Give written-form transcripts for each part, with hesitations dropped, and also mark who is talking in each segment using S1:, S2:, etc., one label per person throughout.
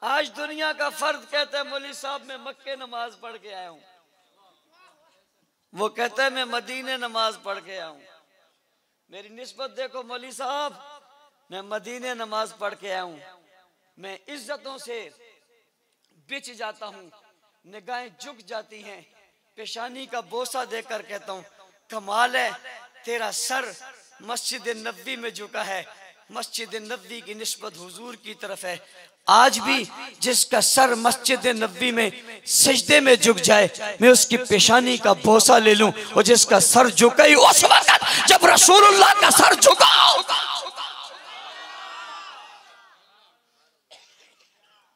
S1: आज दुनिया का फर्द कहता है मौलवी साहब मैं मक्के नमाज पढ़ के आया हूं, वो कहता है मैं मदीने नमाज पढ़ के आया हूं। मेरी निस्बत देखो मौलवी साहब, मैं मदीने नमाज पढ़ के आया हूं। मैं इज्जतों से बिछ जाता हूं, निगाहें झुक जाती हैं, पेशानी का बोसा देकर कहता हूं कमाल है तेरा सर मस्जिद नबी में झुका है, मस्जिद नबी की निस्बत हुजूर की तरफ है। आज भी जिसका सर मस्जिद नबी में सजदे में झुक जाए, मैं उसकी पेशानी का बोसा ले लूं, और जिसका सर झुका ही उस वक्त जब रसूलुल्लाह का सर झुका,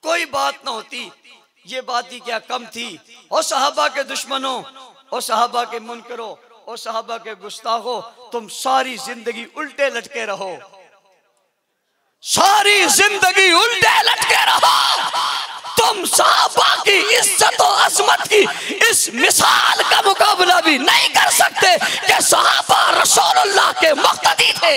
S1: कोई बात ना होती, ये बात ही क्या कम थी। और सहाबा के दुश्मनों, और सहाबा के मुनकरों, और सहाबा के गुस्ताखों, तुम सारी जिंदगी उल्टे लटके रहो, सारी जिंदगी उल्टे लटके रहो। तुम सहाबा की इज्जत और अजमत की इस मिसाल का मुकाबला भी नहीं कर सकते कि सहाबा रसूलुल्लाह के मुक्तदी थे।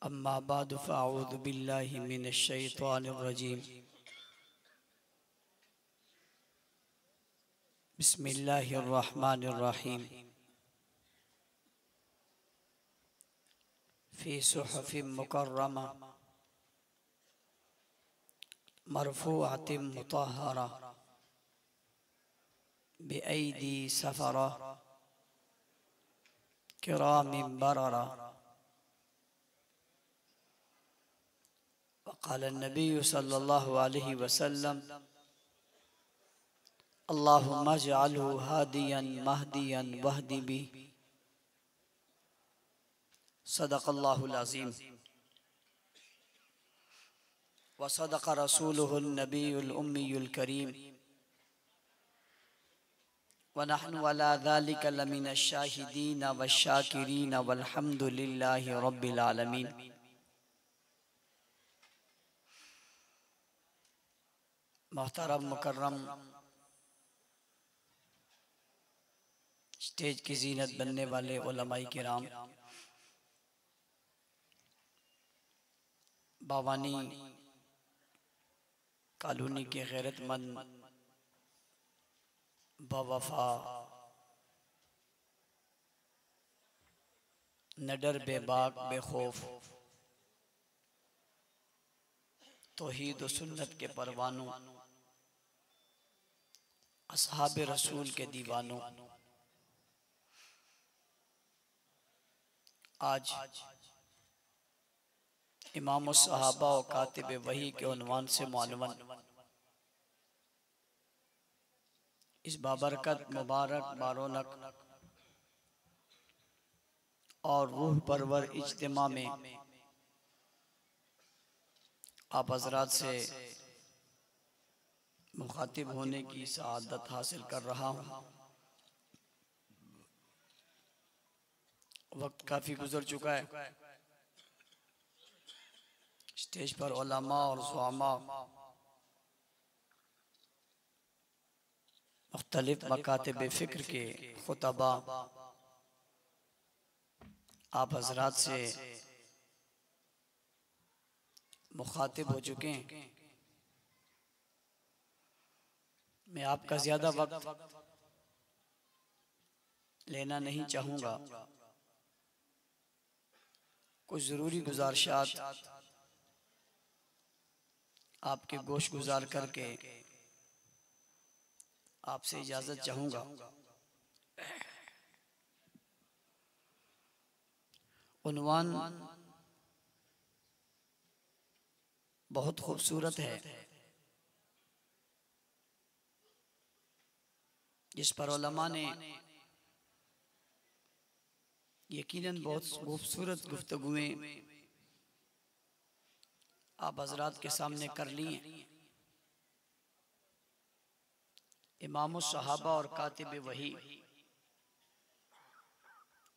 S1: अम्मा बाद फ़अऊज़ु बिल्लाहि मिनश शैतानिर रजीम। बिस्मिल्लाहिर रहमानिर रहीम। फ़ी सुहुफ़िन मुकर्रमा मरफ़ूअतिन मुतहहरा बिअयदी सफ़रा किरामिन बररा। वक़ाल नबी सल्लल्लाहु अलैहि वसल्लम अल्लाहुम्मा अजअलहु हादियन महदियन वहदी बि। सदक़ल्लाहुल अज़ीम व सदक़ रसूलुहुन नबियुल उम्मियुल करीम व नहनु अला ज़ालिका लमिनश शाहिदीन वश्शाकिरीन वल्हम्दुलिल्लाहि रब्बिल आलमीन। मोहतरम मुकर्रम स्टेज की जीनत बनने वाले उलमाए किराम, बावानी कॉलोनी के गैरतमंद बवफा नडर बेबाक बेखौफ तौहीद व सुन्नत के परवानों, असहाब रसूल के दीवानों, आज इमाम सहाबा और कातिब वही के उन्वान से मालूम इस बाबरकत मुबारक बारोनक और रूह परवर इज्तिमा में आप हजरात से मुखातिब होने की सआदत हासिल कर रहा हूँ। वक्त काफी गुजर चुका है। स्टेज पर उलमा और ज़ुआमा मुख्तलिफ मकातिब फ़िक्र के खुतबा आप हजरात से मुखातिब हो चुके हैं। मैं आपका ज्यादा वक्त लेना नहीं चाहूँगा। कुछ ज़रूरी गुज़ारिशात आपके गोश गुजार करके आपसे इजाज़त चाहूँगा। उन्वान बहुत खूबसूरत है, जिस पर उलमा ने यकीनन बहुत खूबसूरत गुफ्तगुएं आप हजरात के सामने कर ली हैं। इमाम सहाबा और कातिब वही,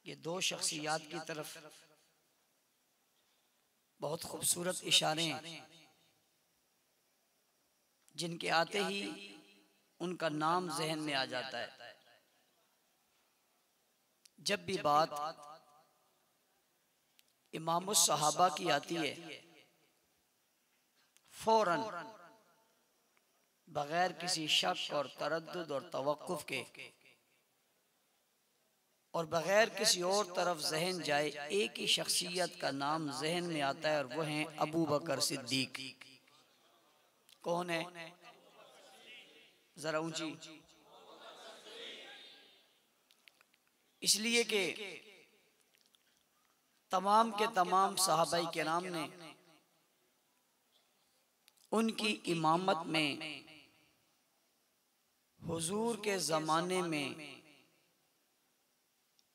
S1: ये दो शख्सियात की तरफ बहुत खूबसूरत इशारे हैं, जिनके आते ही उनका नाम जहन में आ जाता है। जब भी बात इमामुस सहाबा की आती है फौरन, बगैर किसी शक और तरद्दुद और तवक्कुफ के, और बगैर किसी और तरफ जहन जाए, एक ही शख्सियत का नाम जहन में आता है और वो है अबू बकर सिद्दीक। कौन है? जरा ऊंची। इसलिए कि तमाम के तमाम सहाबाई किराम ने उनकी इमामत में हुजूर के ज़माने में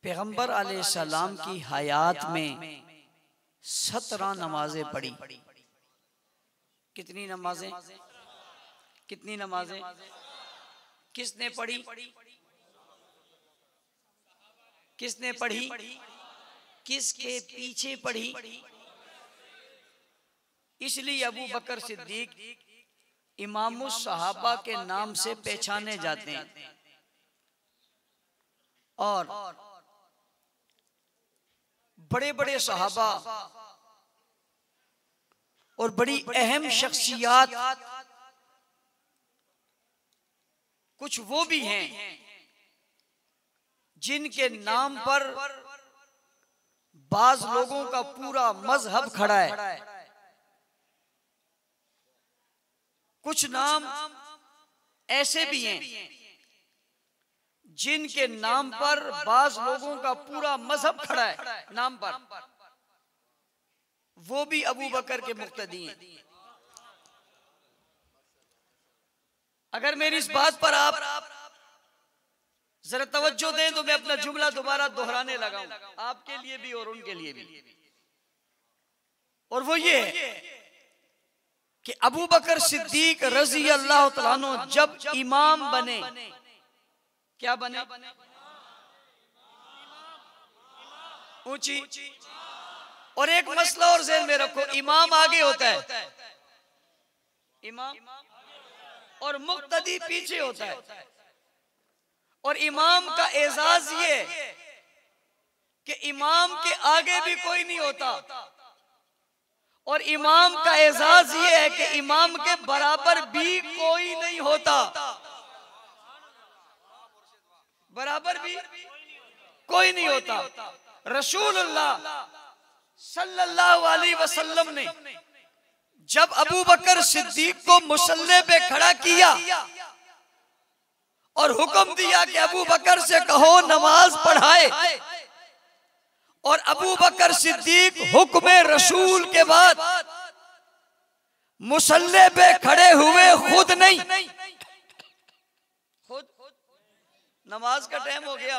S1: पैगंबर अलैहिस्सलाम की हयात में 17 नमाजें पढ़ी। कितनी नमाजें? कितनी नमाजें? किसने पढ़ी? किसने पढ़ी? किसके पीछे पढ़ी? इसलिए अबू बकर सिद्दीक इमामुस सहाबा के नाम से पहचाने जाते हैं। और बड़े बड़े सहाबा और बड़ी अहम शख्सियात कुछ वो भी हैं जिनके नाम पर बाज लोगों का पूरा मजहब खड़ा है। कुछ नाम ऐसे भी हैं जिनके नाम पर बाज लोगों का पूरा मजहब खड़ा है नाम पर, वो भी अबू बकर के मुक्तदी हैं। अगर मेरी इस बात पर आप जरा तवज्जो दें तो मैं अपना जुमला दोबारा दोहराने लगा हूं, आपके लिए भी और उनके लिए भी। और वो ये है कि अबू बकर सिद्दीक रजी अल्लाह तआला अन्हु जब इमाम बने, क्या बने? ऊंची। और एक मसला और ज़हन में रखो, इमाम आगे होता है, इमाम, और मुक्तदी पीछे होता है। और इमाम का एजाज ये कि इमाम के आगे भी कोई नहीं होता, और इमाम का एजाज ये है कि इमाम के बराबर भी कोई नहीं होता। बराबर भी कोई नहीं होता। रसूलुल्लाह सल्लल्लाहु अलैहि वसल्लम ने जब अबू बकर सिद्दीक को मुसल्ले पे खड़ा किया और हुक्म दिया कि अबू बकर से कहो नमाज पढ़ाए, और अबू बकर सिद्दीक हुक्म रसूल के बाद मुसल्ले पे खड़े हुए, खुद नहीं, खुद नमाज का टाइम हो गया।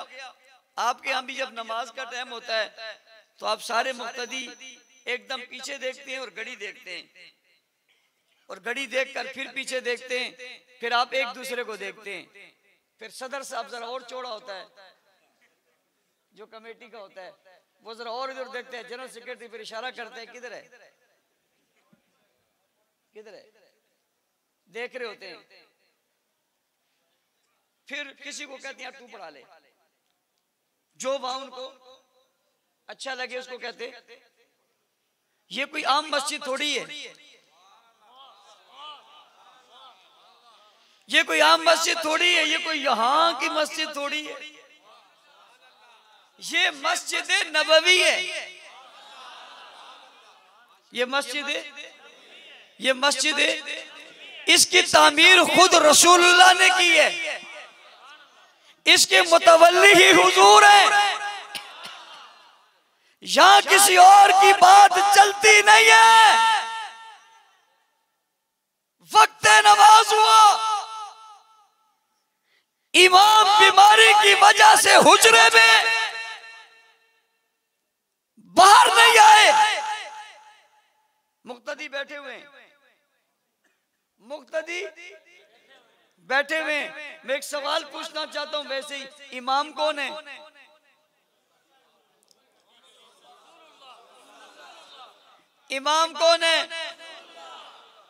S1: आपके यहाँ भी जब नमाज का टाइम होता है तो आप सारे मुक्तदी एकदम पीछे देखते हैं और घड़ी देखते हैं, और घड़ी देखकर फिर पीछे देखते हैं, फिर आप एक दूसरे को देखते हैं। फिर सदर साहब जरा और चौड़ा होता है, जो कमेटी का होता है, वो जरा और इधर देखते हैं। जनरल सेक्रेटरी फिर इशारा करते हैं, किधर है, किधर है, देख रहे होते हैं। फिर किसी को कहते हैं तू पढ़ा ले, जो वहां उनको अच्छा लगे उसको कहते। ये कोई आम मस्जिद थोड़ी है, ये कोई आम मस्जिद थोड़ी है, ये कोई यहाँ की मस्जिद थोड़ी है, ये मस्जिद नबवी है, ये मस्जिद है, ये मस्जिद है। इसकी तामीर खुद रसूलुल्लाह ने की है, इसके मुतवल्ली ही हुजूर है। यहां किसी और की बात चलती नहीं है। वक्त नमाज हुआ, इमाम बीमारी की वजह से हुजरे में बाहर नहीं आए, मुक्तदी बैठे हुए, मुक्तदी बैठे हुए। मैं एक सवाल पूछना चाहता हूं, वैसे ही इमाम कौन है? इमाम कौन है?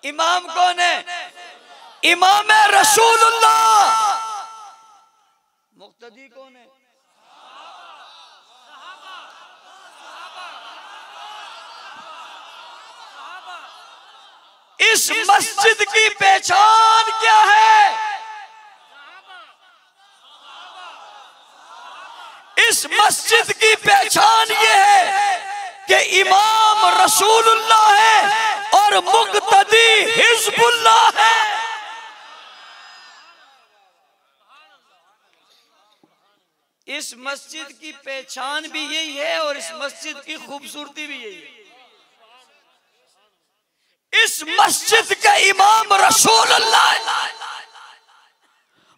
S1: इमाम कौन है? इमाम है रसूलुल्लाह। मुक्तदी कौन है? इस मस्जिद की पहचान क्या है? इस मस्जिद की पहचान ये है कि इमाम रसूलुल्लाह है और मुक्तदी हिजबुल्लाह है। इस मस्जिद की पहचान भी यही है और इस मस्जिद की खूबसूरती भी यही है। इस मस्जिद के इमाम रसूलुल्लाह,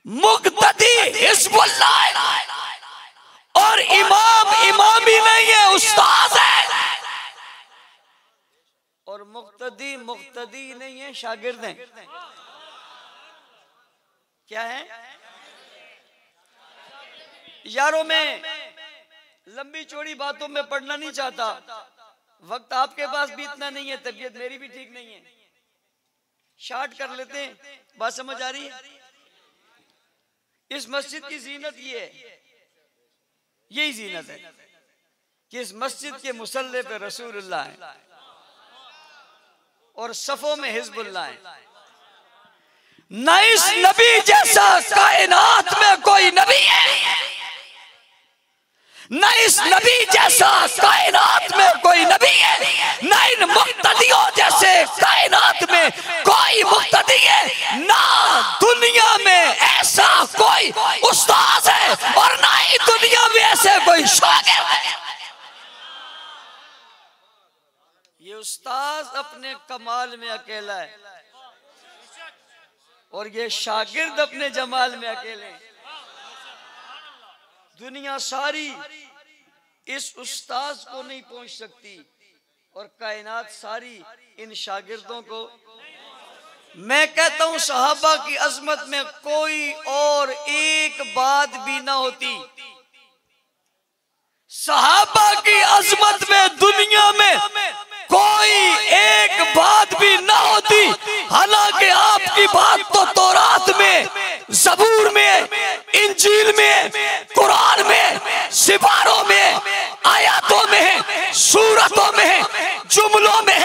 S1: मुक्तदी हिजबुल्लाह, और इमाम इमामी नहीं है, उस्ताद है। और मुक्तदी मुक्तदी नहीं है, शागिर्द हैं। क्या है यारों? मैं लंबी चौड़ी बातों में पढ़ना नहीं चाहता, वक्त आपके पास भी इतना नहीं है, तबीयत मेरी भी ठीक नहीं है। शार्ट कर लेते हैं, बात समझ आ रही है? इस मस्जिद की जीनत ये है, यही जीनत है कि इस मस्जिद के मुसल्ले पे रसूलुल्लाह है और सफों में हिजबुल्लाह है। न इस नबी जैसा कायनात में कोई नबी है, न इस नबी जैसा कायनात में कोई नबी है, न इन मुक्तदियों जैसे कायनात में कोई मुक्तदी है, ना दुनिया में ऐसा कोई उस्ताद है और ना ही दुनिया में ऐसे कोई शागिर्द है। ये उस्ताद अपने कमाल में अकेला है और ये शागिर्द अपने जमाल में अकेले हैं। दुनिया सारी इस उस्ताद को नहीं पहुंच सकती और कायनात सारी इन शागिर्दों को। मैं कहता हूं सहाबा की अजमत में कोई और एक बात भी ना होती, सहाबा की अजमत में दुनिया में कोई एक बात भी ना होती। हालांकि आपकी बात तो तौरात में, ज़बूर में, इंजील में, कुरान में, सिपारों में, आयतों में, सूरतों में, जुमलों में,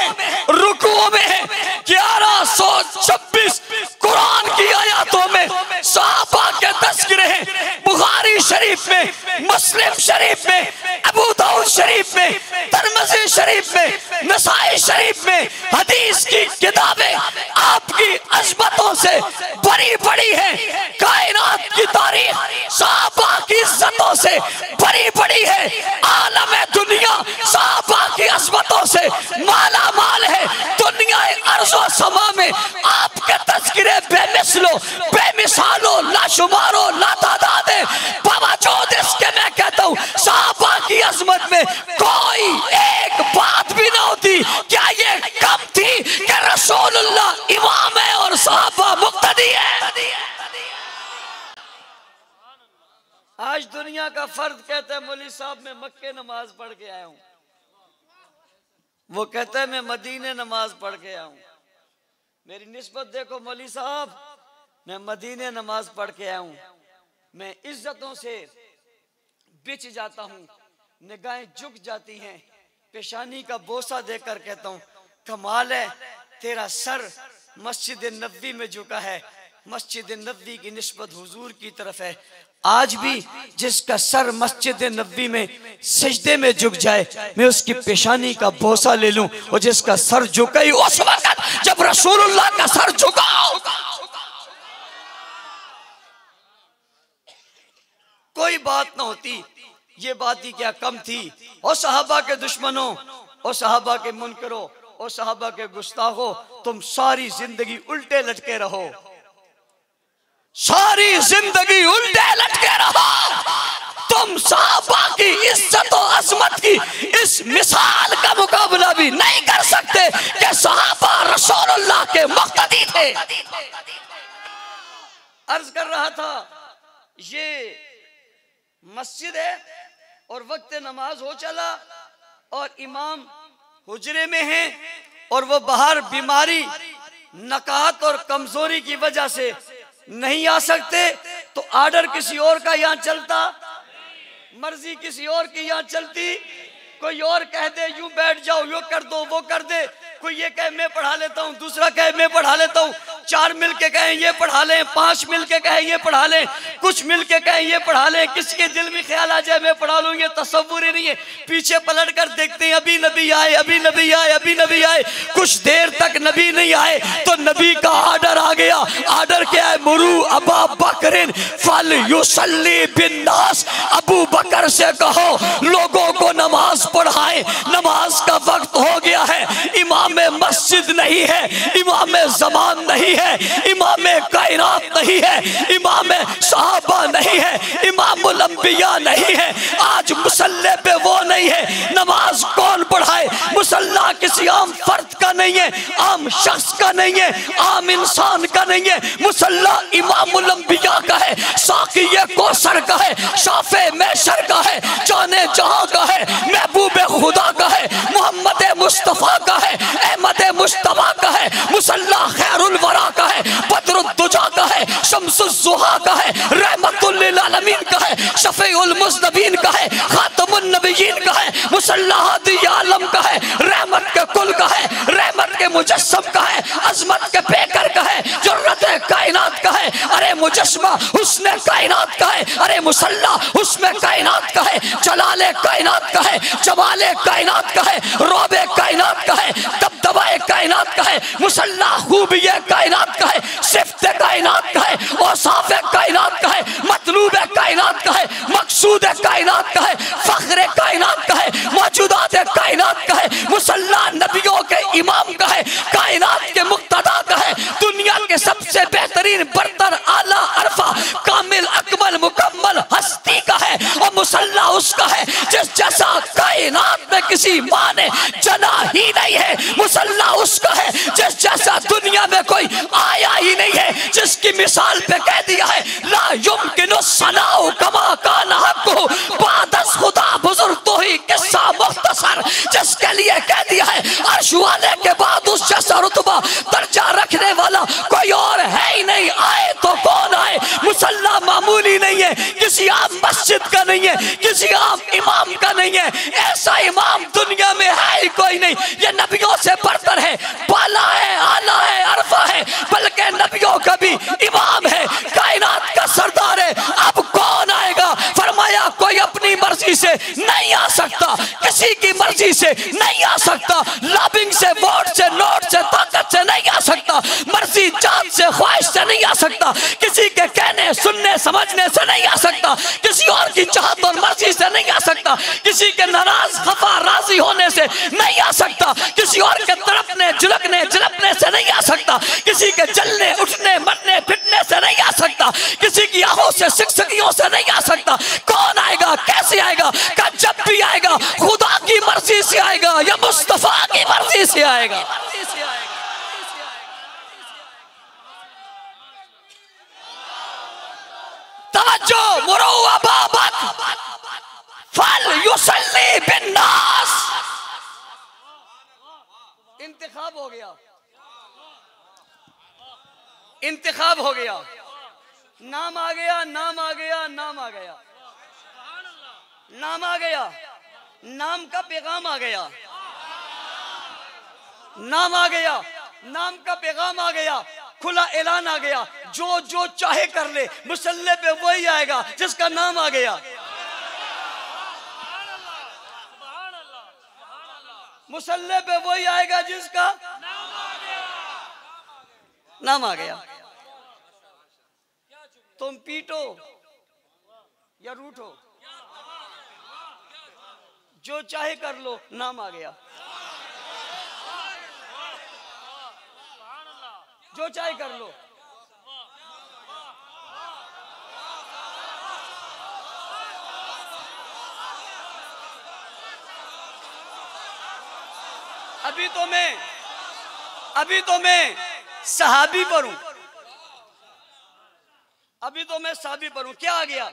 S1: रुकुओं में, 1126 कुरान की आयतों में सहाबा के तज़किरे हैं। बुखारी शरीफ में, मुस्लिम शरीफ में, अबू दाऊद शरीफ में, तिरमिज़ी शरीफ में, नसाई शरीफ में हदीस की किताबें आपकी अज़मतों से भरी पड़ी है। कायनात की तारीख सहाबा की इज्जतों से भरी पड़ी है। आलम दुनिया सहाबा की अज़मतों से माला माल है। दुनिया अर्ज़ो समा में आपके तज़किरे बेमिसलो, बेमिसालो, लाशुमारो, लातादाद है। बावजूद इसके मैं कहता हूँ सहाबा की अज़मत में कोई एक बात भी ना होती। क्या ये कम थी कि रसूलुल्लाह इमाम है और सहाबा मुक्तदी है? आज दुनिया का फर्द कहता है मौलवी साहब मैं मक्के नमाज पढ़ के आया हूं, वो कहता है मैं मदीने नमाज पढ़ के आया हूं। मेरी निस्बत देखो मौलवी साहब, मैं मदीने नमाज पढ़ के आया हूं। मैं इज्जतों से बिछ जाता हूं, निगाहें झुक जाती हैं, पेशानी का बोसा देकर कहता हूं कमाल है तेरा सर मस्जिद नबवी में झुका है, मस्जिद नबवी की निस्बत हुजूर की तरफ है। आज भी जिसका सर मस्जिद नबवी में सजदे में झुक जाए, मैं उसकी पेशानी का बोसा ले लूं, और जिसका सर झुका ही उस वक्त जब रसूलुल्लाह का सर झुका। कोई बात ना होती, ये बात ही क्या कम थी। और सहाबा के दुश्मनों, और सहाबा के मुनकरों, और सहाबा के गुस्ताखों, तुम सारी जिंदगी उल्टे लटके रहो, सारी जिंदगी उल्टे लटके रहो। तुम सहाबा की इज्जत और अजमत की इस मिसाल का मुकाबला भी नहीं कर सकते कि सहाबा रसूलुल्लाह के मुक्तदी थे। अर्ज कर रहा था ये मस्जिद है और वक्त नमाज हो चला और इमाम हुजरे में है और वो बाहर बीमारी, नकाहत और कमजोरी की वजह से नहीं आ सकते, तो आर्डर किसी और का यहाँ चलता, मर्जी किसी और की यहाँ चलती। कोई और कह दे यूं बैठ जाओ, यूं कर दो, वो कर दे, कोई ये कहे मैं पढ़ा लेता हूँ, दूसरा कहे मैं पढ़ा लेता हूँ, चार मिल के कहें ये पढ़ा लें, पांच मिल के कहें ये पढ़ा लें, कुछ मिल के कहें ये पढ़ा लें, किसी के दिल में ख्याल आ जाए मैं पढ़ा लूँ, ये तसव्वुर ही नहीं है। पीछे पलट कर देखते हैं अभी नबी आए, अभी नबी आए, अभी नबी आए, कुछ देर तक नबी नहीं आए तो नबी का आर्डर आ गया। आर्डर क्या है? मुरू अबा बकरिन फल युसल्ली बिन्नास, अबू बकर से कहो लोगों को नमाज पढ़ाए, नमाज का वक्त हो गया है। इमाम मस्जिद नहीं है, इमाम ज़मान नहीं है, इमाम कायनात नहीं है, इमाम सहाबा नहीं है, इमामुल अंबिया नहीं है, आज मुसल्ले पे वो नहीं है। नमाज कौन पढ़ाए? मुसल्ला किसी आम फर्द का नहीं है, आम शख्स का नहीं है, आम इंसान का नहीं है। मुसल्ला इमामुल अंबिया का है, साक़िए कौसर का है, शाफ़े मैशर का है, जाने जहां का है, महबूबे खुदा का है, मोहम्मद मुस्तफ़ा का है, अहमद मुश्तबा का है। मुसल्ला खैरुल वरा का है, बदरुद्दुजा का है, शम्सुज़्ज़ुहा का है, रहमतुल लिल आलमीन का है, शफ़ीउल मुज़नबीन का है, खातमुन नबिय्यीन का है। मुसल्ला हादी आलम का है, रहमत के कुल का है, रहमत के मुजस्सम का है, अज़मत के पेकर का है, जुर्रत कायनात का है, अरे मुजस्समा हुस्न कायनात का है, अरे मुसल्ला हुस्न कायनात का है, जलाले कायनात का है, जमाले कायनात का है, रोबे कायनात का है, दबदबाए कायनात का है। मुसल्ला खूबिये कायनात का है, सिफ्त कायनात का है, औसाफ कायनात का है, मतलूब कायनात का है, मकसूद कायनात का है, फख्र कायनात का है, मौजूदात कायनात का है। मुसल्ला नबियों के इमाम का है, कायनात के मुक्तदा का है, दुनिया के सबसे बेहतरीन बरतर आला अरफा कामिल अकमल मुकम्मल हस्ती का है। और मुसल्ला उसका है जिस जैसा कायनात में किसी माँ ने जना ही नहीं है। मुसल्ला उसका है जिस जैसा दुनिया में कोई आया ही नहीं है, जिसकी मिसाल पे कह दिया है ला युमकिनु सनाउ कमा कान हक़्क़ु बादस खुदा बुजुर्ग तो ही किस्सा मुख्तसर, जिसके लिए कह दिया है अर्श वाले के बाद उस जैसा रुतबा दर्जा रखने वाला कोई और है ही नहीं, आए तो कौन आए। मुसल्ला मामूली नहीं है, किसी आम मस्जिद का नहीं है, किसी आम इमाम का नहीं है, ऐसा इमाम दुनिया में है ही कोई नहीं। ये नबियों से बरतर है, बाला है, आला है, अरफा है, बल्कि नबियों का भी इमाम है, कायनात का सरदार है। अब कौन आएगा? फरमाया कोई अपनी मर्जी से नहीं आ सकता, किसी की मर्जी से नहीं आ सकता, लॉबिंग से, वोट से, नोट से, ताकत से नहीं आ सकता, मर्जी जात से, ख्वाहिश से नहीं आ सकता, किसी के कहने सुनने समझने से नहीं आ सकता, किसी और की चाहत और मर्जी से नहीं आ सकता, किसी के नाराज खफा राजी होने से नहीं आ सकता, किसी और के तड़पने झुलकने झलपने से नहीं आ सकता, किसी के जलने उठने मरने फिटने से नहीं आ सकता, किसी की आंखों से सिकसिकियों से नहीं आ सकता। कौन आएगा? कैसे आएगा? का जब भी आएगा खुदा की मर्जी से आएगा या मुस्तफा की मर्जी से आएगा। तवज्जो, मुरू अबा बकर फल युसल्ली बिन्नास। इंतखाब हो गया, इंतखाब हो गया, नाम आ गया, नाम आ गया, नाम आ गया, नाम आ गया, नाम का पैगाम आ गया, नाम आ गया, नाम का पैगाम आ गया, खुला ऐलान आ गया, जो जो चाहे कर ले, मुसल्ले पे वही आएगा जिसका नाम आ गया। मुसल्ले पे वही आएगा जिसका नाम आ गया। तुम पीटो या रूठो, जो चाहे कर लो, नाम आ गया। जो चाहे कर लो, अभी तो मैं सहाबी पर हूं, अभी तो मैं सहाबी पर हूं। क्या आ गया?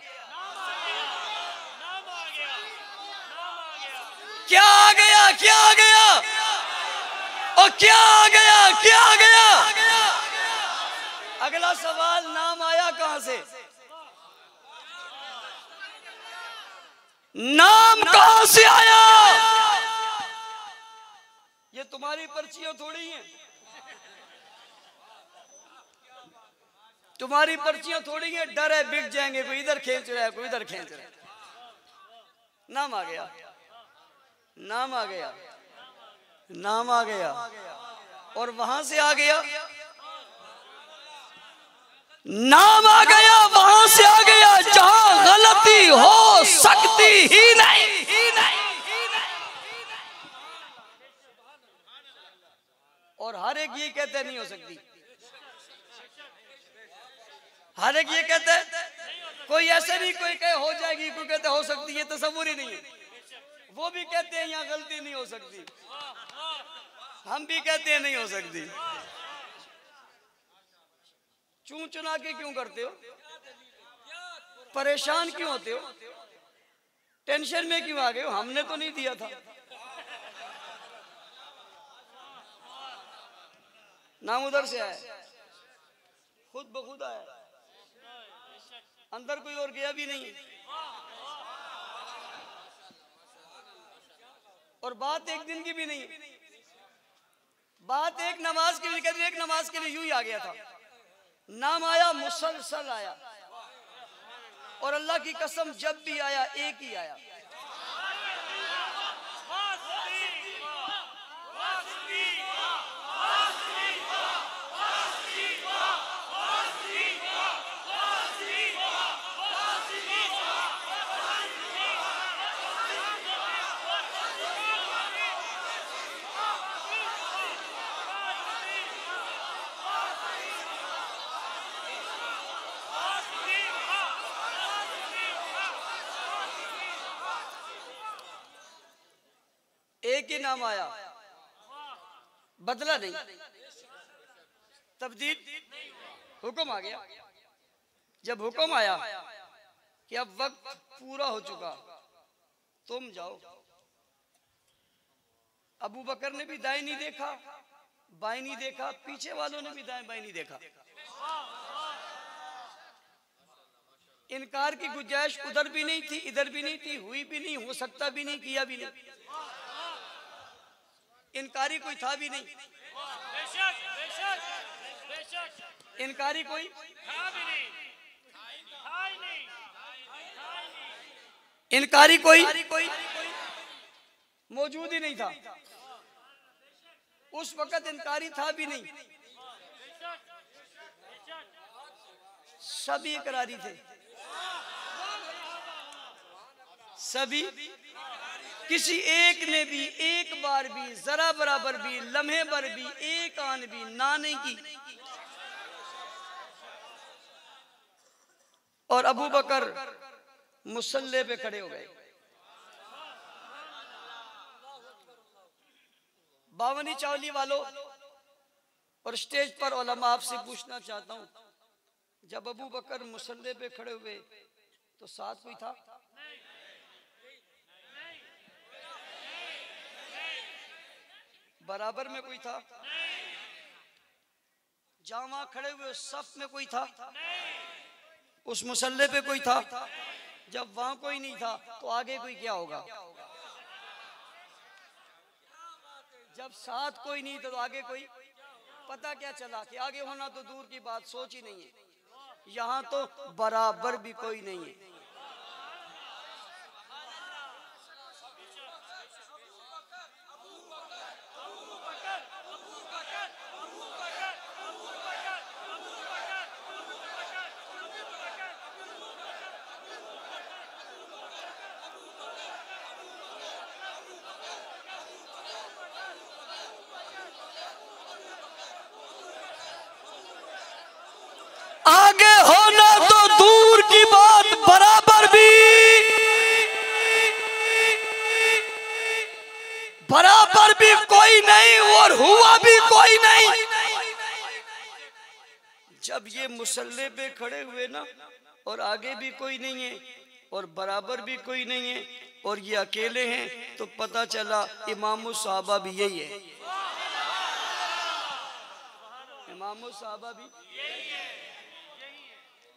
S1: क्या आ गया? क्या आ गया? और क्या आ गया? क्या आ गया? अगला सवाल, नाम आया कहां से? नाम कहां से आया? ये तुम्हारी पर्चियां थोड़ी हैं, तुम्हारी पर्चियां थोड़ी हैं। डर है बिक जाएंगे, कोई इधर खींच रहा है, कोई इधर खींच रहा है। नाम आ गया, नाम आ गया, नाम आ गया, और वहां से आ गया, नाम आ गया, वहां से आ गया जहां गलती हो सकती ही नहीं। और हर एक ये कहते नहीं हो सकती, हर एक ये कहते है, कोई ऐसे नहीं कोई कहे हो जाएगी, कोई कहते हो सकती है, तस्वुर ही नहीं है। वो भी कहते हैं यहाँ गलती नहीं हो सकती, हम भी कहते हैं नहीं हो सकती। चूं चुना के क्यों करते हो, परेशान क्यों होते हो, टेंशन में क्यों आ गए हो? हमने तो नहीं दिया था, नाम उधर से आया, खुद ब खुद आया, अंदर कोई और गया भी नहीं। और बात एक दिन की भी नहीं, बात एक नमाज के लिए, एक नमाज के लिए यूं ही आ गया था। नाम आया, मुसलसल आया, और अल्लाह की कसम जब भी आया एक ही आया। एक ही नाम आया, बदला नहीं, तब्दील, हुक्म आ गया। जब हुक्म आया कि अब वक्त पूरा हो चुका, तुम जाओ। अबू बकर ने भी दाएं नहीं देखा, बाएं नहीं देखा, पीछे वालों ने भी दाएं बाएं नहीं देखा। इनकार की गुंजाइश उधर भी नहीं थी, इधर भी नहीं थी, हुई भी नहीं, हो सकता भी नहीं, किया भी नहीं। इनकारी कोई था भी नहीं, इनकारी कोई था भी नहीं, इनकारी कोई मौजूद ही नहीं था। उस वक्त इनकारी था भी नहीं, सभी इकरारी थे, सभी। किसी एक ने भी एक बार भी, जरा बराबर भी, लम्हे भर भी, एक आन भी ना नहीं की। और अबू बकर मुसल्ले पे खड़े हो गए। 52 चावली वालों और स्टेज पर उलमा, आपसे पूछना चाहता हूं, जब अबू बकर मुसल्ले पे खड़े हुए तो साथ कोई था? बराबर में कोई था? जहां वहां खड़े हुए सफ में कोई था? उस मुसल्ले पे कोई था? जब वहां कोई नहीं था तो आगे कोई क्या होगा? जब साथ कोई नहीं था तो आगे कोई, पता क्या चला कि आगे होना तो दूर की बात, सोच ही नहीं है। यहां तो बराबर भी कोई नहीं है। आगे होना तो दूर की बात, बराबर भी कोई नहीं, और हुआ भी कोई नहीं। जब ये मुसल्ले पे खड़े हुए ना, और आगे भी कोई नहीं है और बराबर भी कोई नहीं है और ये अकेले हैं, तो पता चला इमाम साहबा भी यही है। इमाम साहबा भी यही है।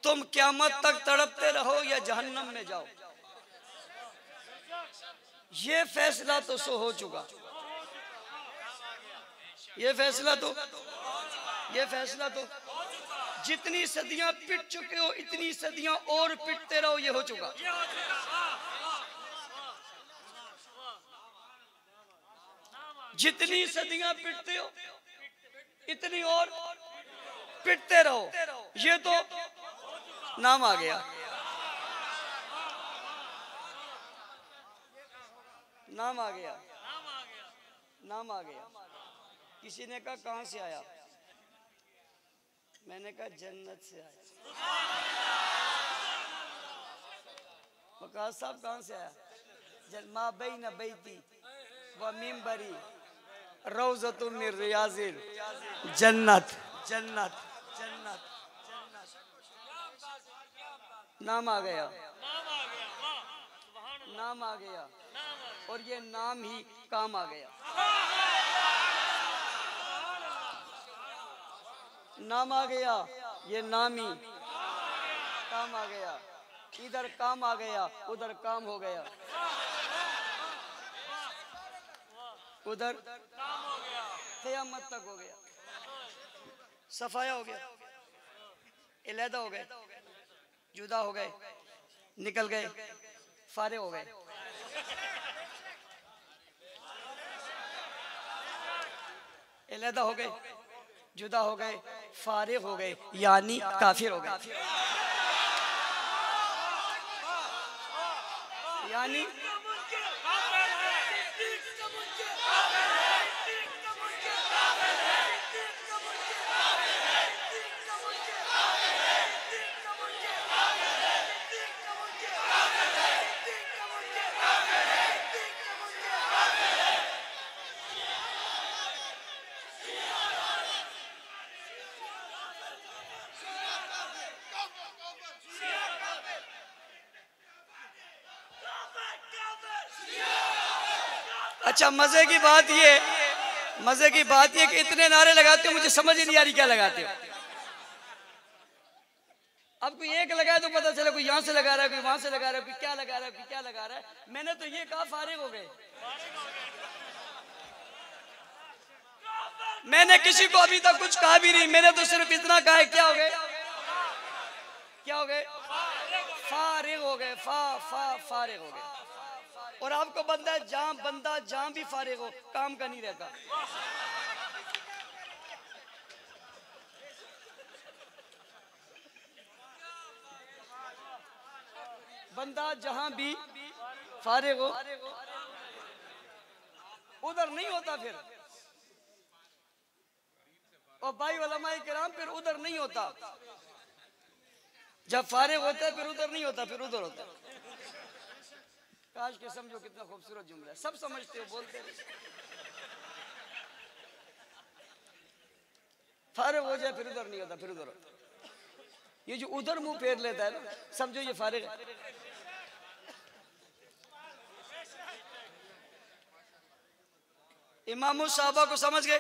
S1: तुम क़यामत तक तड़पते रहो या जहन्नम में जाओ, ये फैसला तो सो हो चुका। ये फैसला तो जितनी सदियां पिट चुके हो इतनी सदियां और पिटते रहो, ये हो चुका। जितनी सदियां पिटते हो इतनी और पिटते रहो, ये तो नाम आ गया। नाम आ गया। किसी ने कहा कहां से आया, मैंने कहा जन्नत से आया। वकास साहब कहां से आया, मा बैन बैती व मिंबरी रौज़तुम मिन रियाज़िल जन्नत। नाम आ गया और ये नाम ही काम आ गया। नाम आ गया, ये नाम ही काम आ गया। इधर काम आ गया, उधर काम हो गया। उधर क़यामत तक हो गया, सफाया हो गया, अलहदा हो गए, जुदा हो गए, निकल गए, फारे हो गए। अलहदा हो गए, जुदा हो गए, फारिग हो गए, यानी काफिर हो गए। यानी अच्छा, मजे की बात ये कि इतने नारे लगाते हो, मुझे समझ ही नहीं आ रही क्या लगाते हो। अब कोई एक लगाए तो पता चले कोई यहाँ से लगा रहा है, कोई वहां से लगा रहा है, कोई क्या लगा रहा है। मैंने तो ये कहा फारिग हो गए। मैंने किसी को अभी तक कुछ कहा भी नहीं, मैंने तो सिर्फ इतना कहा है, क्या हो गए फारिग हो गए। फारिग हो गए। और आपको बंदा जहां भी फारिग हो, काम का नहीं रहता। बंदा जहां भी फारिग हो उधर नहीं होता फिर। और भाई उलमाए किराम फिर उधर नहीं होता, जब फारिग होता है फिर उधर नहीं होता, फिर उधर होता है। काश के समझो कितना खूबसूरत जुमला है, सब समझते हो, बोलते हो। फारिग हो जाए फिर उधर नहीं होता, फिर उधर होता। ये जो उधर मुंह फेर लेता है ना, समझो ये फारिग है। इमाम साहबा को समझ गए,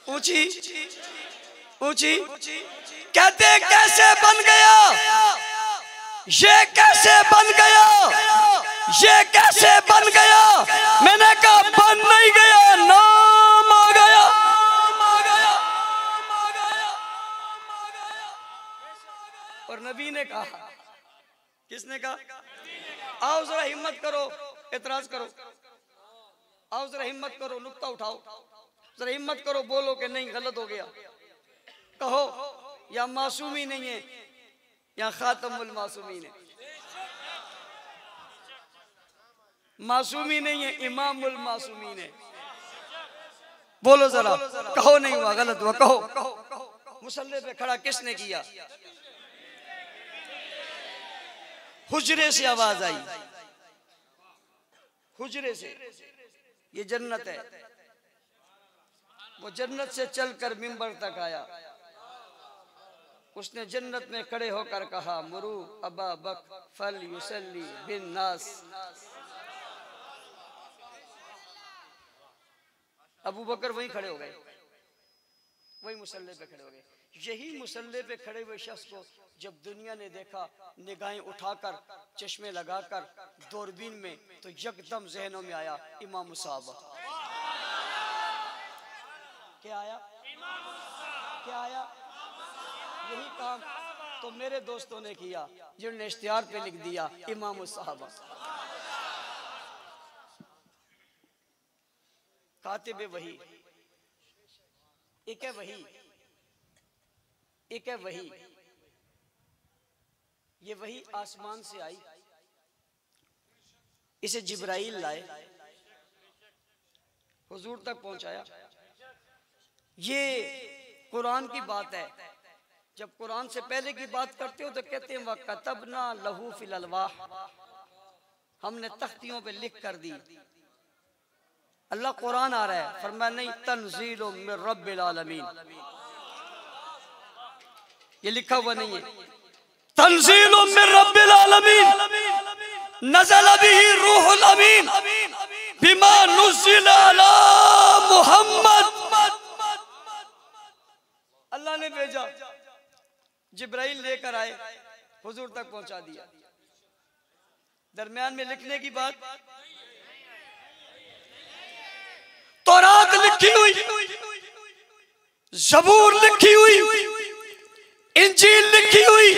S1: ऊंची कहते कैसे बन गया, ये कैसे बन गया, ये कैसे बन गया। मैंने कहा बन नहीं गया, नाम आ गया। और नबी ने कहा, किसने कहा, आओ जरा हिम्मत करो, एतराज करो, आओ जरा हिम्मत करो, नुक्ता उठाओ, जरा हिम्मत करो, बोलो कि नहीं गलत हो गया। कहो या मासूमी नहीं है या खातमुल मासूमीन है। मासूमी नहीं है, इमामुल मासूमीन है। बोलो जरा, कहो नहीं हुआ, गलत हुआ, कहो। मुसल्ले पे खड़ा किसने किया? हुजरे से आवाज आई, हुजरे से। ये जन्नत है। वो जन्नत से चलकर मिंबर तक आया। उसने जन्नत में खड़े होकर कहा, मुरू अबा बक फल युसल्ली बिन नास। अबू बकर वहीं खड़े हो गए, वही मुसल्ले पे खड़े हो गए। यही मुसल्ले पे खड़े हुए शख्स को जब दुनिया ने देखा, निगाहें उठाकर, चश्मे लगाकर, दूरबीन में, तो यकदम जहनों में आया इमाम साहब। क्या आया? क्या आया? यही काम तो मेरे दोस्तों ने किया जिन्होंने इश्तिहार पे लिख दिया इमाम सहाबा। कातिब वही, एक है वही, एक है वही। ये वही आसमान से आई, इसे जिब्राइल लाए, हुजूर तक पहुंचाया। ये कुरान की बात है। जब कुरान से पहले की बात करते हो तो कहते हैं वकतबना लहू फिल अलवाह, हमने तख्तियों पे लिख कर दी। अल्लाह कुरान आ रहा है, फरमाया नहीं तंजील मिन रब्बिल आलमीन, ये लिखा हुआ नहीं है। तंजील मिन रब्बिल आलमीन नज़ल बिही रूहुल अमीन बिमा नुज़िल अला मुहम्मद। अल्लाह ने भेजा, जिब्राइल लेकर आए, हुजूर तक पहुंचा दिया। दरमियान में लिखने की बात, तौरात लिखी हुई, ज़बूर लिखी हुई, इंजील लिखी हुई,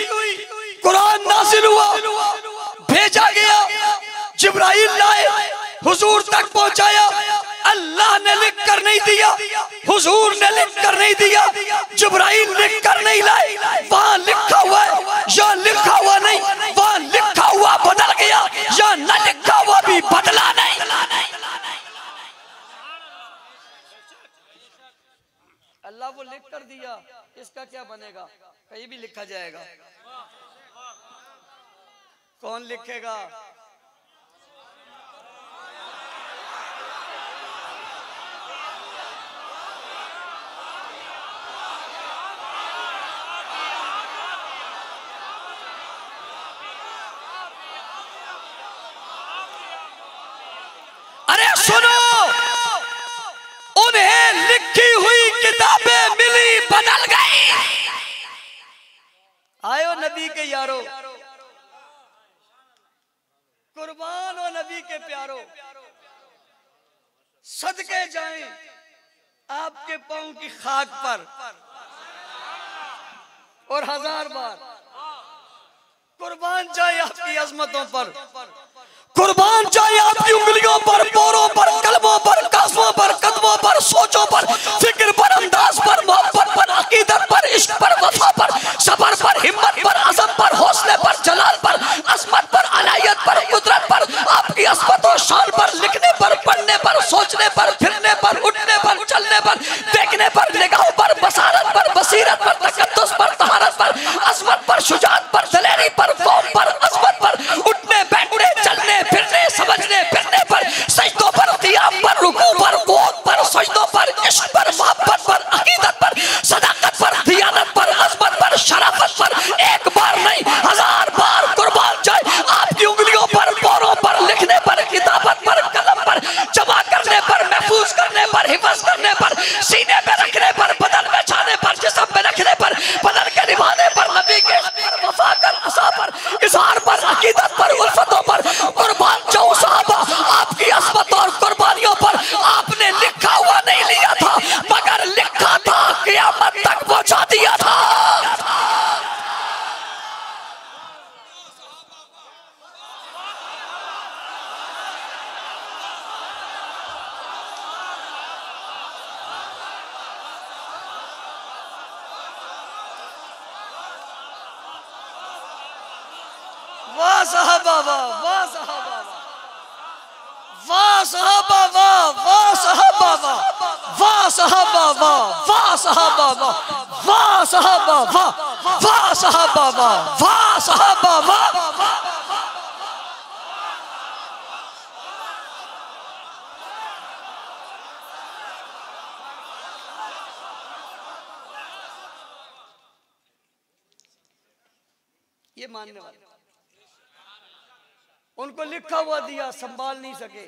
S1: कुरान नाज़िल हुआ, भेजा गया, जिब्राइल लाए, हुजूर तक पहुंचाया। अल्लाह ने लिख कर नहीं दिया, हुजूर ने लिख कर नहीं दिया, जिब्राइल लिख कर नहीं लाए। वहां लिखा हुआ है या लिखा हुआ नहीं, वहां लिखा हुआ बदल गया या न लिखा हुआ भी बदला नहीं। अल्लाह वो लिख कर दिया, इसका क्या बनेगा? कहीं भी लिखा जाएगा। कौन लिखेगा? अरे सुनो, उन्हें लिखी हुई किताबें मिली, बदल गई। आयो नबी के यारो, कुर्बान हो नबी के प्यारो, सदके जाएं आपके पांव की खाक पर और 1000 बार कुर्बान जाए आपकी अजमतों पर, कुर्बान जाए आपकी उंगलियों पर, पोरों पर, कलमों पर, कासमों पर, कदमों पर, सोचों पर, फिक्र पर, अंदाज पर, मोहब्बत पर, अकीदत पर, इश्क पर, वफा पर, सबर पर, हिम्मत पर, अज़म पर, हौसले पर, जलाल पर, असमत पर, अलायत पर, कुदरत पर, आपकी असमत और शान पर, लिखने पर, पढ़ने पर, सोचने पर, फिरने पर, उठने पर, चलने पर, देखने पर, निगाहों पर, बसारत पर, बसीरत पर, तकद्दुस पर, तहारत पर, अज़मत पर, शुजाअत पर, दलेरी पर, कौम पर, अज़मत पर, उठने बैठने चलने फिरने समझने फिरने पर, सजदों पर, क़ियाम पर, रुकू पर, क़ुऊद पर, सजदों पर, इश्क पर, मोहब्बत पर, अक़ीदत पर, सदाकत पर, दियानत पर, अज़मत पर, शराफत पर, एक बार नहीं 1000 बार कुर्बान जाए आपकी उंगलियों पर, पोरों पर, लिखने पर, किताबत पर, कलम पर, जमा करने पर, महफूज करने पर, हिफाज करने पर, सीने में रखने पर, बदन में छाने पर, जिस्म में रखने पर, बदन के निभाने पर, नबी के वफा कर, असा पर, इज़हार पर, अक़ीदत पर, उल्फतों पर कुर्बान जाऊं साहबा। आपकी असमत और कुर्बानियों पर आपने लिखा हुआ नहीं लिया था, मगर लिखा था, क़यामत तक पहुंचा दिया था। वाह साहबा वाह, वाह साहबा वाह, वाह साहबा वाह, वाह साहबा वाह, वाह साहबा वाह, वाह साहबा वाह, वाह साहबा वाह, वाह साहबा वाह, वाह साहबा वाह। ये मानने वाले, उनको लिखा हुआ दिया, संभाल नहीं सके,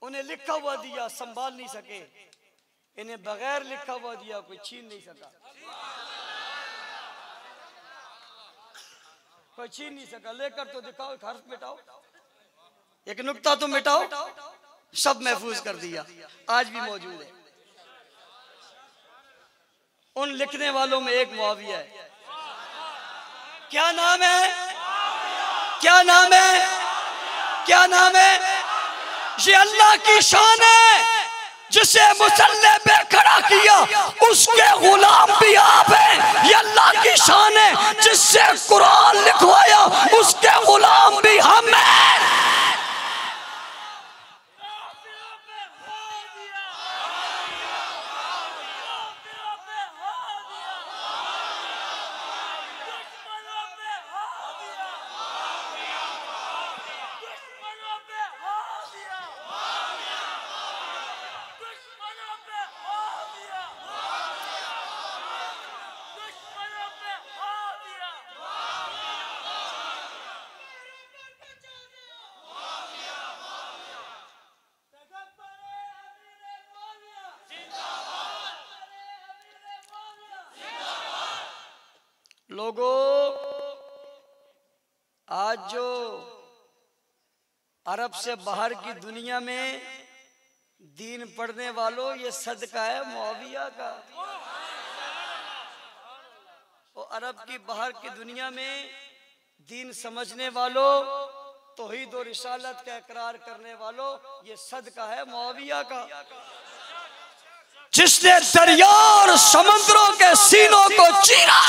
S1: उन्हें लिखा हुआ दिया, संभाल नहीं सके, इन्हें बगैर लिखा हुआ दिया कोई छीन नहीं सका, कोई छीन नहीं सका। लेकर तो दिखाओ, एक हर्फ मिटाओ, एक नुक्ता तो मिटाओ, सब महफूज कर दिया, आज भी मौजूद है। उन लिखने वालों में एक मुआविया है। क्या नाम है? क्या नाम है? क्या नाम है? ये अल्लाह की शान है। जिसे मुसल्ले पे खड़ा किया उसके गुलाम भी आप हैं। ये अल्लाह की शान है। जिससे कुरान लिखवाया उसके गुलाम भी हम हैं। लोगों, आज जो अरब से बाहर की दुनिया में दीन पढ़ने वालों, ये सदका है मुआविया का। और अरब की बाहर की दुनिया में दीन समझने वालों, तौहीद और रिसालत का इकरार करने वालों, ये सदका है मुआविया का। जिसने दरिया और समुद्रों के सीनों को चीरा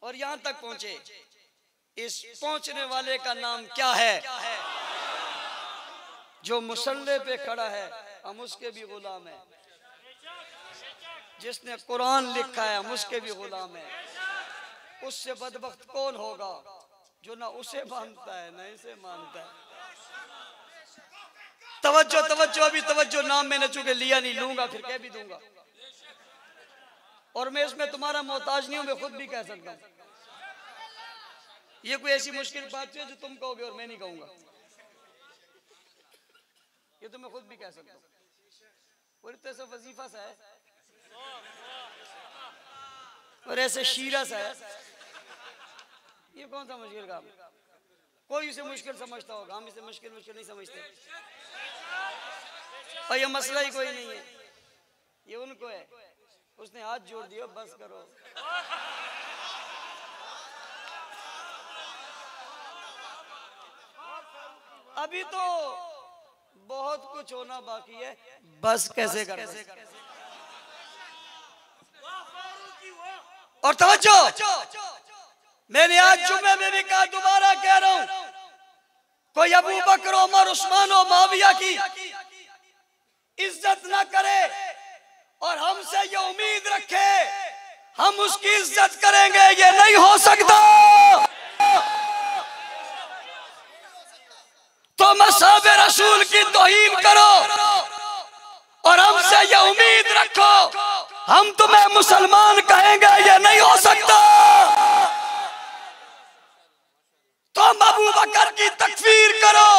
S1: और यहां तक पहुंचे। इस पहुंचने वाले का नाम क्या है? जो मुसल्ले पे खड़ा है हम उसके भी गुलाम हैं। जिसने कुरान लिखा है हम उसके भी गुलाम हैं। उससे बदबख्त कौन होगा जो ना उसे मानता है ना इसे मानता है। तवज्जो तवज्जो, अभी तवज्जो, नाम मैंने चूंकि लिया नहीं, लूंगा फिर कह भी दूंगा। और मैं इसमें तुम्हारा मोहताज नहीं हूं, मैं खुद भी कह सकता हूं। ये कोई ऐसी मुश्किल बात है जो तुम कहोगे और मैं नहीं कहूंगा। ये तो मैं खुद भी कह सकता हूं। और इतना सा वजीफा सा है और ऐसे शीरा सा है, ये कौन सा मुश्किल काम? कोई इसे मुश्किल समझता होगा, हम इसे मुश्किल नहीं समझते। और ये मसला ही कोई नहीं है, ये उनको है। उसने हाथ जोड़ दिया, बस करो। अभी तो बहुत कुछ होना बाकी है, बस कैसे कर। और तवज्जो, मैंने आज जुम्मे में भी कहा, दोबारा कह रहा हूं, कोई अबू बकर, उमर, उस्मान और मुआविया की इज्जत ना करे और हमसे ये उम्मीद रखे हम उसकी इज्जत करेंगे, ये नहीं हो सकता। तो मसाब रसूल की तौहीन करो और हमसे ये उम्मीद रखो हम तुम्हें मुसलमान कहेंगे, ये नहीं हो सकता। तुम अबू बकर की तकफीर करो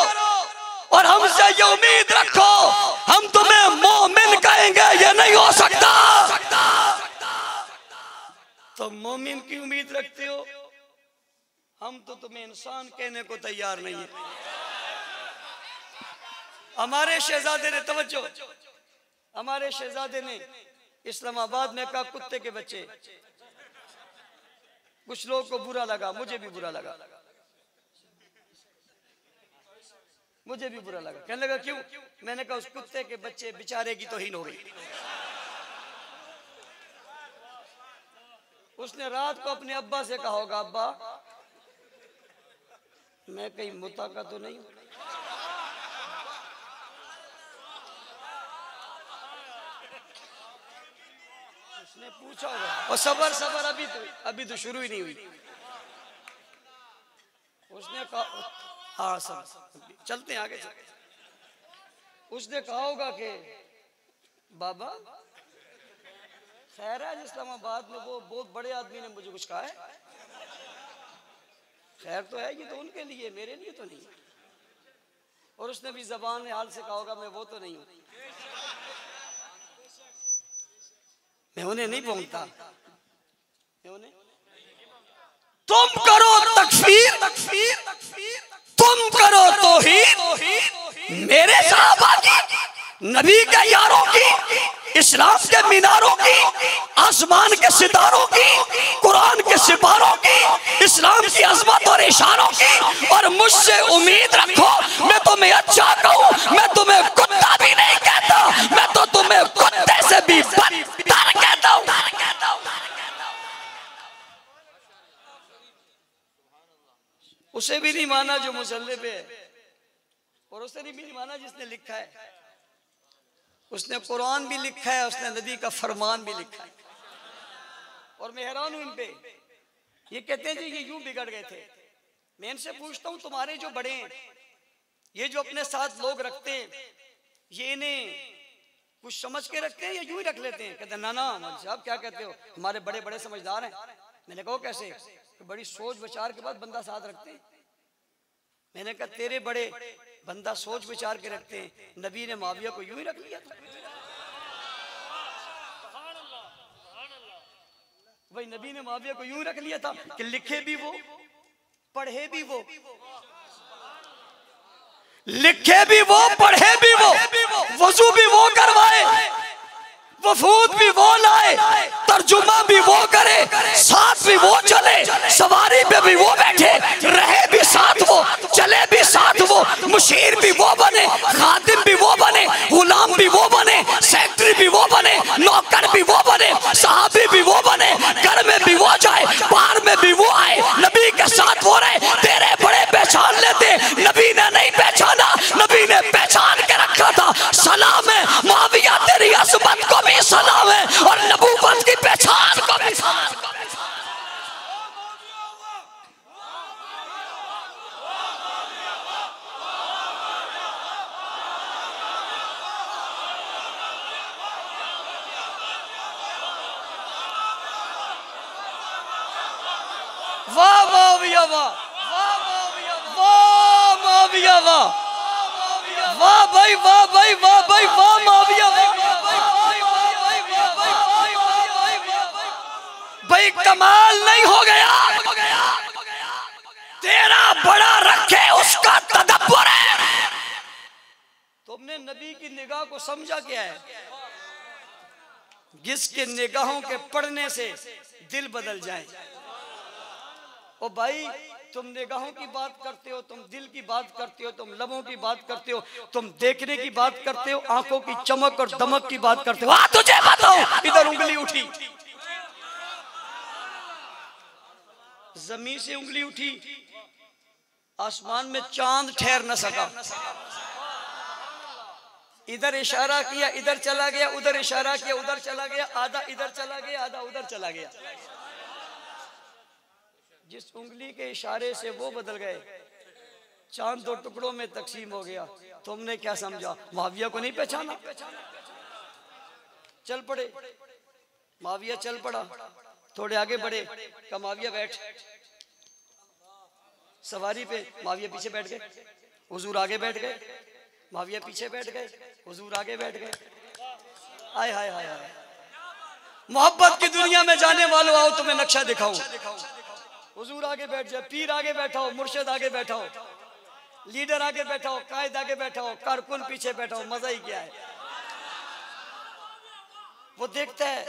S1: और हमसे ये उम्मीद रखो हम तुम्हें मोमिन कहेंगे, ये नहीं हो सकता। तो मोमिन की उम्मीद रखते हो, हम तो तुम्हें इंसान कहने को तैयार नहीं है। हमारे शहजादे ने, तवज्जो, हमारे शहजादे ने इस्लामाबाद में कहा कुत्ते के बच्चे। कुछ लोगों को बुरा लगा, मुझे भी बुरा लगा, मुझे भी बुरा लगा। कहने लगा क्यों? मैंने कहा उस कुत्ते के बच्चे बेचारे की तौहीन हो गई। उसने रात को अपने अब्बा से कहा होगा, अब्बा मैं कहीं मुता का तो नहीं हूं? उसने पूछा होगा। और सबर सबर, अभी तो शुरू ही नहीं हुई। उसने कहा, हाँ सब चलते हैं आगे चलते। उसने कहा होगा कि बाबा खैर है, इस्लामाबाद में वो बहुत बड़े आदमी ने मुझे कुछ कहा है, खैर तो है, ये तो उनके लिए, मेरे लिए तो नहीं। और उसने भी जबान हाल से कहा होगा, मैं वो तो नहीं हूं, मैं उन्हें नहीं पहुंचता, मैं उन्हें। तुम करो तकफीर, तुम करो तौहीद, मेरे सहाबा की, नबी के यारों की
S2: इस्लाम के मीनारों की, आसमान के सितारों की, कुरान के सिपारों की, इस्लाम की अजमत और इशारों की। और मुझसे उम्मीद रखो मैं तुम्हें अच्छा कहूं, मैं तुम्हें कुत्ता भी नहीं कहता, मैं तो तुम्हें कुत्ते से भी बदतर कहता हूं।
S1: उसे भी नहीं माना जो मुसल्ले पे है, और उसे भी नहीं माना जिसने लिखा है। उसने कुरान भी लिखा है, उसने नबी का फरमान भी लिखा है। और मैं हैरान हूं इन पे। ये कहते हैं जी ये यूं बिगड़ गए थे। मैं इनसे पूछता हूं तुम्हारे जो बड़े हैं, ये जो अपने साथ लोग रखते हैं, ये इन्हें कुछ समझ के रखते हैं या यूं ही रख लेते हैं? कहते हैं ना ना मौलवी साहब क्या कहते हो, हमारे बड़े बड़े समझदार हैं। मैंने कहा कैसे? तो बड़ी सोच विचार के बाद बंदा साथ रखते हैं। मैंने कहा तेरे बड़े बंदा सोच विचार के रखते हैं, नबी ने मुआविया को यूं ही रख लिया था। भाई नबी ने मुआविया को यूं रख लिया था कि लिखे भी वो, पढ़े भी वो,
S2: लिखे भी वो, पढ़े भी वो, वजू भी वो करवाए, वफूद भी वो लाए, तर्जुमा भी वो करे, साथ भी वो चले, सवारी पे भी वो बैठे, रहे भी साथ वो, चले भी साथ वो, मुशीर भी वो बने, खादिम भी वो बने, गुलाम भी वो बने, सेक्रेटरी भी वो बने, नौकर भी वो बने, साहबी भी वो बने, घर में भी वो जाए, बाहर में भी वो आए, नबी के साथ वो रहे। तेरे बड़े पहचान लेते, नबी ने नहीं पहचाना, नबी ने पहचान के रखा था। सलाम है मुआविया तेरी अज़मत को भी सलाम है, और नबूवत की पहचान को भी सलाम।
S1: वाह मुआविया वाह, वाह मुआविया वाह, वाह भाई वाह भाई वाह भाई वाह मुआविया वाह।
S2: भाई कमाल नहीं हो गया, तेरा बड़ा रखे उसका तदब्बर है।
S1: तुमने नबी की निगाह को समझा क्या है? जिसके निगाहों के पढ़ने से दिल बदल जाए। ओ भाई तुम निगाहों की बात करते हो, तुम दिल की बात करते हो, तुम लबों की बात करते हो, तुम देखने की बात करते हो, आंखों की चमक और दमक की बात करते हो।
S2: वाह तुझे बताओ,
S1: इधर उंगली उठी, जमीन से उंगली उठी, आसमान में चांद ठहर न सका। इधर इशारा किया, इधर चला गया, उधर इशारा किया, उधर चला गया, आधा इधर चला गया, आधा उधर चला गया। जिस उंगली के इशारे से वो बदल गए, चांद दो टुकड़ों में तकसीम हो गया। तुमने क्या समझा? मुआविया को नहीं पहचाना? चल पड़े, मुआविया चल पड़ा, थोड़े आगे बढ़े, कहा मुआविया बैठ। सवारी पे मुआविया पीछे बैठ गए, हुजूर आगे बैठ गए, मुआविया पीछे बैठ गए, हुजूर आगे बैठ गए। आय हाय हाय हाय। मोहब्बत की दुनिया में जाने वालों आओ तुम्हें नक्शा दिखाऊं। हुजूर आगे बैठ जाए, पीर आगे बैठा हो, मुर्शिद आगे बैठा हो, लीडर आगे बैठा हो, कायद आगे बैठा हो, कारकुन पीछे बैठा हो, मजा ही क्या है। वो देखता है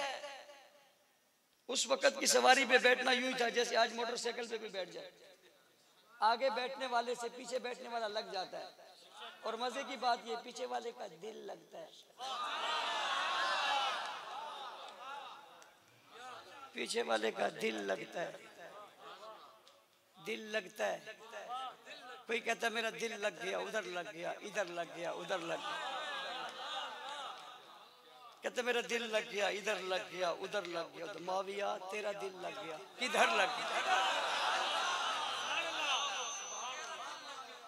S1: उस वक्त की सवारी पे बैठना यूं ही था जैसे आज मोटरसाइकिल पे भी बैठ जाए, आगे बैठने वाले से पीछे बैठने वाला लग जाता है। और मजे की बात ये पीछे वाले का दिल लगता है, पीछे वाले का दिल लगता है, दिल लगता है। कोई कहता मेरा दिल लग गया, उधर लग गया, इधर लग गया, उधर लग गया। कहता मेरा दिल लग गया, इधर लग गया, उधर लग गया। तो मुआविया तेरा दिल लग गया, किधर लग गया?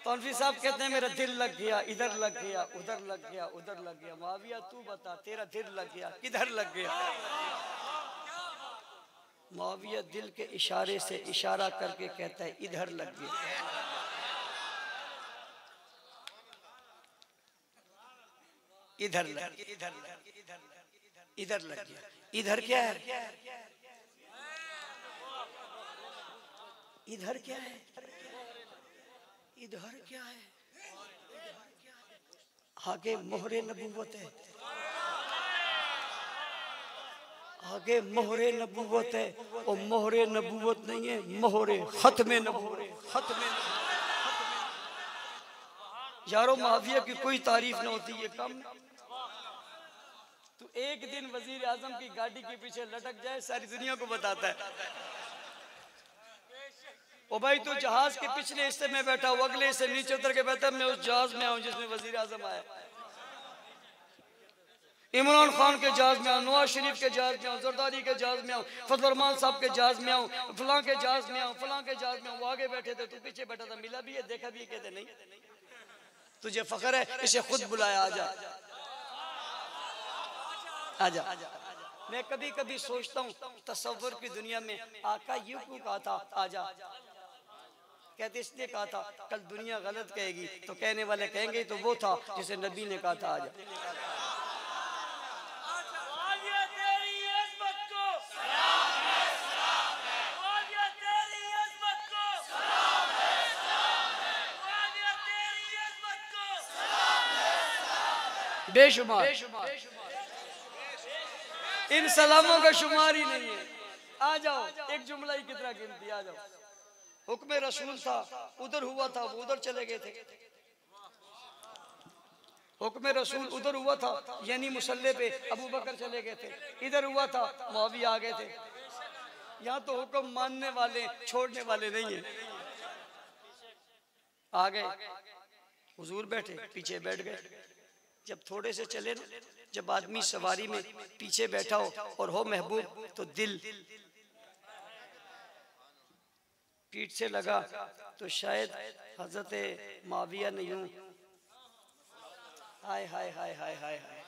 S1: तौफीक साहब कहते हैं मेरा दिल लग गया, इधर लग गया, उधर लग गया, उधर लग गया। मुआविया तू बता तेरा दिल लग गया, किधर लग गया? मुआविया दिल के इशारे से इशारा करके कहता है इधर लग गया। इधर लग गया, इधर लग गया, इधर लग गया। इधर क्या है? इधर क्या है? इधर क्या है? आगे मोहरे नबूवत है। आगे मोहरे नबूवत है और मोहरे नबूवत नहीं है, मोहरे खत्मे नबूवत। यारो मुआविया की कोई तारीफ ना होती है कम। तो एक दिन वजीर आजम की गाड़ी के पीछे लटक जाए, सारी दुनिया को बताता है ओ भाई तू जहाज के पिछले हिस्से में बैठा हूँ, अगले हिस्से नीचे उतर के बैठा, मैं उस जहाज में आऊँ जिसमें वजीर आजम आया। इमरान खान के जहाज में आऊँ, नवाज शरीफ के जहाज में आऊँ, जरदारी के जहाज में आऊँ, फजल रहमान साहब के जहाज में आऊँ, फलां के जहाज में आऊँ, फलां के जहाज में आऊँ। वो आगे बैठे थे, तू पीछे बैठा था, मिला भी है, देखा भी है, कहते नहीं तुझे फख्र है, इसे खुद बुलाया, आजा आजा। मैं कभी कभी सोचता हूँ तसव्वुर की दुनिया में आका यूं क्यों कहा था आजा, कहते इसलिए कहा था कल दुनिया गलत कहेगी तो कहने वाले कहेंगे तो वो था जिसे नबी ने कहा था आजा। बेशुमार इन सलामों का शुमार ही नहीं है। आ जाओ, एक जुमला ही कितना गिनती, आ जाओ। हुक्म रसूल था, उधर हुआ था, वो उधर चले गए थे। हुक्म रसूल उधर हुआ था, यानी मुसल्ले पे अबू बकर चले गए थे, इधर हुआ था मुआविया आ गए थे। यहाँ तो हुक्म मानने वाले छोड़ने वाले नहीं है। आ गए, हुजूर बैठे, पीछे बैठ गए। जब थोड़े से चले ना, जब आदमी सवारी में पीछे बैठा हो और हो महबूब तो दिल पीठ से लगा तो शायद हजरत माविया ने यूं हाय हाय हाय हाय हाय हाय।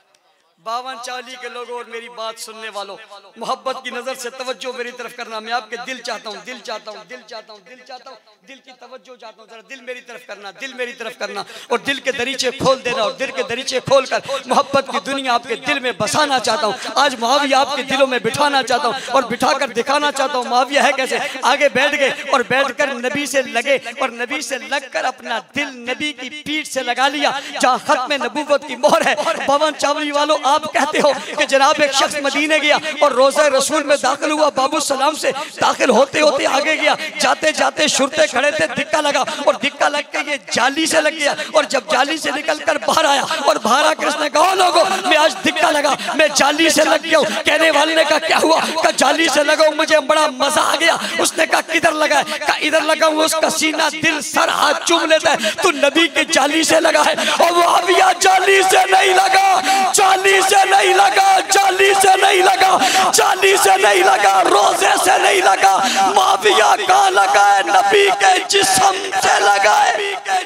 S1: 52 के लोगों और मेरी बात सुनने वालों, मोहब्बत की नजर से तवज्जो मेरी तरफ करना। मैं आपके दिल चाहता हूँ, दिल चाहता हूँ, दिल चाहता हूँ, दिल चाहता हूँ, दिल की तवज्जो चाहता हूँ। जरा दिल मेरी तरफ करना, दिल मेरी तरफ करना और दिल के दरीचे खोल देना और दिल के दरीचे खोल कर मोहब्बत की दुनिया आपके दिल में बसाना चाहता हूँ। आज मुआविया आपके दिलों में बिठाना चाहता हूँ और बिठा कर दिखाना चाहता हूँ मुआविया है कैसे। आगे बैठ गए और बैठकर नबी से लगे और नबी से लगकर अपना दिल नबी की पीठ से लगा लिया जहाँ खत्म नबूवत की मोहर है। 52 वालों, आप कहते हो कि जनाब एक शख्स मदीने गया और रोज़ा रसूल में दाखिल हुआ, बाबू सलाम से दाखिल होते होते आगे गया, जाते जाते शुरते खड़े थे, धिक्का लगा और धिक्का लग के ये जाली से लग गया और जब जाली से निकल कर बाहर आया और बाहर आकर उसने कहा लोगों मैं आज धिक्का लगा, मैं जाली से लग गया हूँ। कहने वाले ने कहा क्या हुआ? कहा जाली से लगा हूँ, मुझे बड़ा मजा आ गया। उसने कहा किधर लगा है? कहा इधर लगा हूँ। उसका सीना दिल सर हाथ चूम लेता है, तू नबी के जाली से लगा है। और वो मुआविया जाली से नहीं लगा, जाली से नहीं लगा, जाली से नहीं लगा, जाली से नहीं लगा, रोजे से नहीं लगा। मुआविया कहाँ लगा है? नबी के जिस्म से लगा है,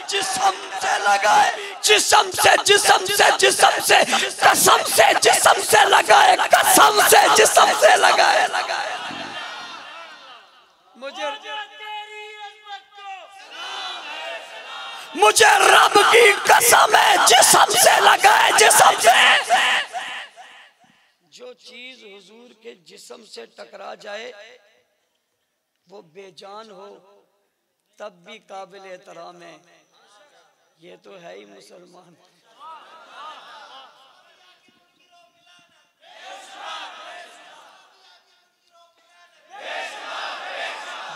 S1: जिस्म से लगा है, जिस्म से, जिस्म से, जिस्म से, कसम से जिस्म से लगा है, कसम से जिस्म से लगा है। मुझे रब की कसम है जिस्म से लगा है, जिस्म से। जो चीज हुजूर के जिस्म से टकरा जाए वो बेजान हो तब भी काबिल एहतराम है। ये तो है ही मुसलमान।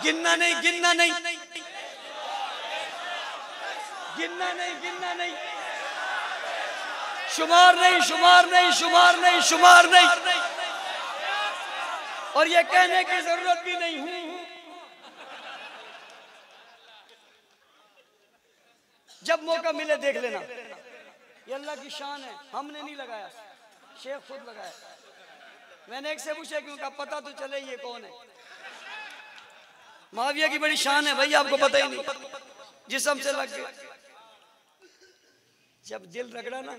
S1: गिनना नहीं, गिनना नहीं, गिनना नहीं, गिनना नहीं, शुमार नहीं, शुमार नहीं, शुमार नहीं, शुमार नहीं। और ये कहने की जरूरत भी नहीं हूं। जब मौका मिले देख लेना, ये अल्लाह की शान है, हमने नहीं लगाया, शेख खुद लगाया। मैंने एक से पूछा क्यों? का पता तो चले ये कौन है। मुआविया की बड़ी शान है भाई, आपको पता ही नहीं, जिस्म से लग गए। जब दिल रगड़ा ना,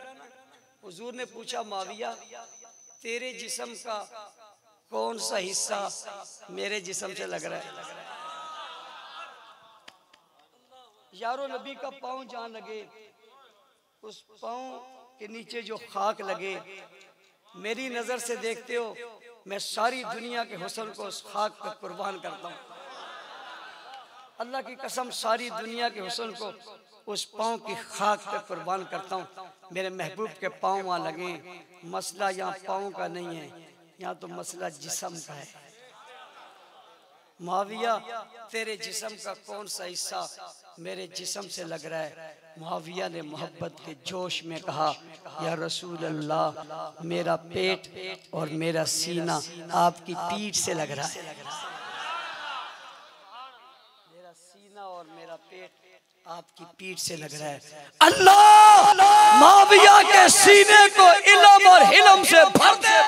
S1: हुजूर ने पूछा मुआविया तेरे जिस्म का कौन सा हिस्सा मेरे जिस्म से लग रहा है? यारो नबी का पाँव जहाँ लगे, उस पाँव के नीचे जो खाक लगे, मेरी नजर से देखते हो मैं सारी दुनिया के हुस्न को उस खाक पर कुर्बान करता हूँ। अल्लाह की कसम, सारी दुनिया के हुस्न को उस पाँव की खाक पे कुर्बान करता हूँ। मेरे महबूब के पाँव वहाँ लगे। मसला यहाँ पाँव का नहीं है, यहाँ तो मसला जिस्म का है। मुआविया तेरे जिस्म का कौन सा हिस्सा मेरे जिस्म से लग रहा है? मुआविया ने मोहब्बत के जोश में कहा, या रसूल अल्लाह, मेरा पेट और मेरा सीना आपकी पीठ से लग रहा है। मेरा सीना और मेरा पेट आपकी पीठ से लग रहा है।
S2: अल्लाह मुआविया के सीने को इल्म और हिलम से भर दे।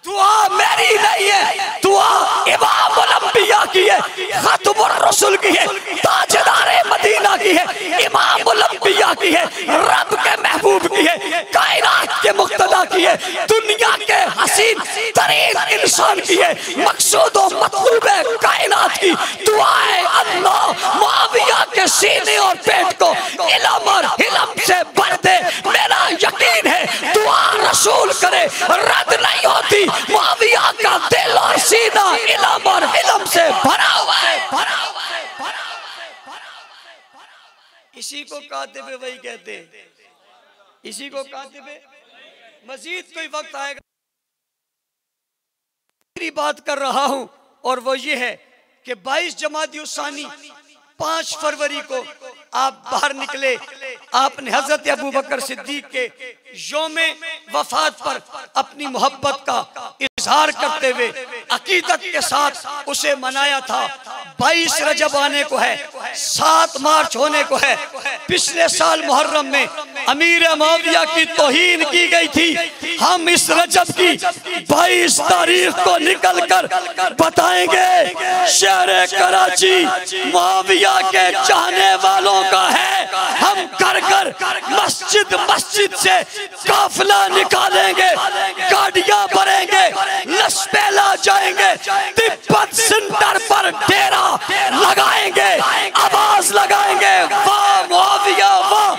S2: दुआ मेरी नहीं है, दुआ इमाम अल-अंबिया की है, खत्मुर रसूल की है, ताजदारे मदीना की है, इमाम अल-अंबिया की है, रब के महबूब की है, कायनात के मुक्तदा की है, दुनिया के हसीन तरीन इंसान की है, मकसूद और मतलूब है कायनात की। दुआए अल्लाह मुआविया के सीने और पेट को इल्म और हिलम से भर दे। मेरा यकीन है दुआ रसूल करे रद्द नहीं होती। मुआविया का दिल और सीना इल्म और हिलम से भरा हुआ है।
S1: इसी को कातिबे वही कहते, इसी को कातिबे। मजीद कोई वक्त आएगा मेरी बात कर रहा हूं, और वो ये है कि 22 जमादियुस्सानी 5 फरवरी को आप बाहर निकले। आपने हजरत अबू बकर सिद्दीक के यौमे वफात पर अपनी मोहब्बत का इजहार करते हुए अकीदत के साथ उसे मनाया था। 22 रजब आने को है, 7 मार्च होने को है। पिछले साल मुहर्रम में अमीर मुआविया की तौहीन की गई थी। हम इस रजब की 22 तारीख को निकल कर बताएंगे शहर कराची मुआविया के चाहने वालों का है। हम घर घर मस्जिद मस्जिद से काफिला निकालेंगे, गाड़ियां भरेंगे, लसपेला जाएंगे, तिब्बत सेंटर पर डेरा लगाएंगे, आवाज लगाएंगे, वाह मुआविया वाह,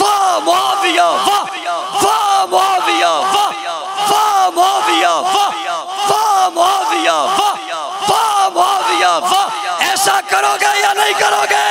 S1: वाह मुआविया वाह, वाह मुआविया वाह, वाह मुआविया वाह, वाह मुआविया वाह, वाह मुआविया वाह। ऐसा करोगे या नहीं करोगे?